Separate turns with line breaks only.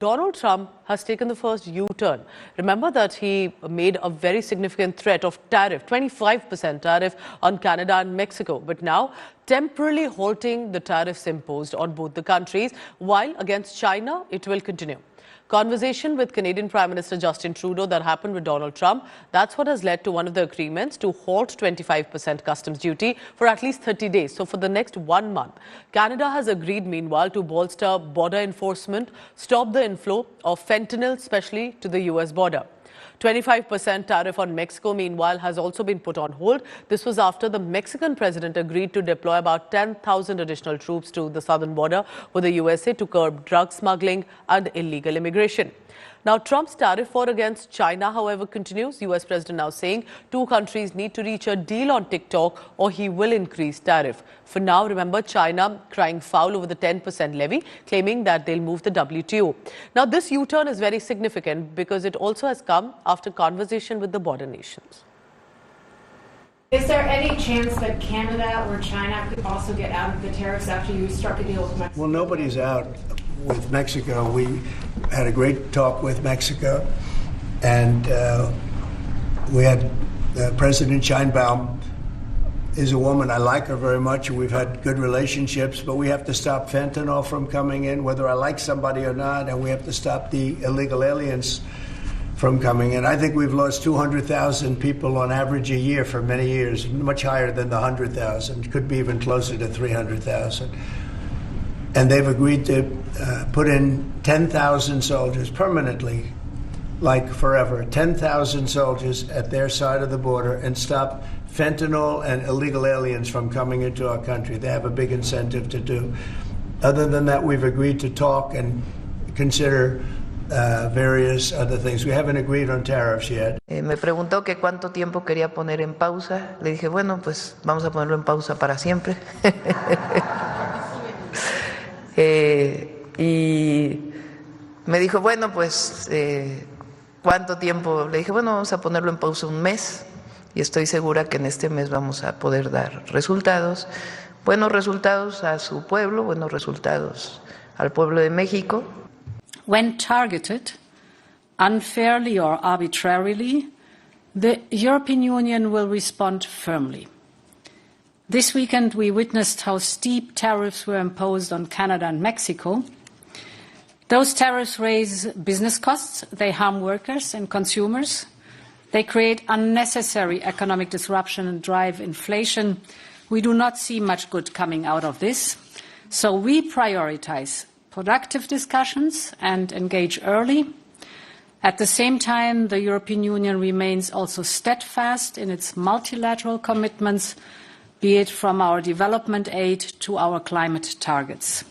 Donald Trump has taken the first U-turn. Remember that he made a very significant threat of tariff, 25% tariff on Canada and Mexico, but now temporarily halting the tariffs imposed on both the countries, while against China, it will continue. Conversation with Canadian Prime Minister Justin Trudeau that happened with Donald Trump, that's what has led to one of the agreements to halt 25% customs duty for at least 30 days. So for the next 1 month, Canada has agreed meanwhile to bolster border enforcement, stop the inflow of fentanyl, especially to the US border. 25% tariff on Mexico, meanwhile, has also been put on hold. This was after the Mexican president agreed to deploy about 10,000 additional troops to the southern border with the USA to curb drug smuggling and illegal immigration. Now, Trump's tariff war against China, however, continues. US President now saying two countries need to reach a deal on TikTok or he will increase tariff. For now, remember, China crying foul over the 10% levy, claiming that they'll move the WTO. Now, this U-turn is very significant because it also has come after conversation with the border nations.
Is there any chance that Canada or China could also get out of the tariffs after you struck a deal with Mexico?
Well, nobody's out with Mexico. We had a great talk with Mexico, and we had President Sheinbaum is a woman. I like her very much, and we've had good relationships, but we have to stop fentanyl from coming in, whether I like somebody or not, and we have to stop the illegal aliens from coming in. I think we've lost 200,000 people on average a year for many years, much higher than the 100,000, could be even closer to 300,000. And they've agreed to put in 10,000 soldiers permanently, like forever, 10,000 soldiers at their side of the border and stop fentanyl and illegal aliens from coming into our country. They have a big incentive to do. Other than that, we've agreed to talk and consider various other things. We haven't agreed on tariffs yet.
Me preguntó que cuánto tiempo quería poner en pausa. Le dije, bueno, pues vamos a ponerlo en pausa para siempre. Y me dijo, bueno, pues, ¿cuánto tiempo? Le dije, bueno, vamos a ponerlo en pausa un mes y estoy segura que en este mes vamos a poder dar resultados, buenos resultados a su pueblo, buenos resultados al pueblo de México.
When targeted, unfairly or arbitrarily, the European Union will respond firmly. This weekend, we witnessed how steep tariffs were imposed on Canada and Mexico. Those tariffs raise business costs, they harm workers and consumers, they create unnecessary economic disruption and drive inflation. We do not see much good coming out of this. So we prioritize productive discussions and engage early. At the same time, the European Union remains also steadfast in its multilateral commitments, be it from our development aid to our climate targets.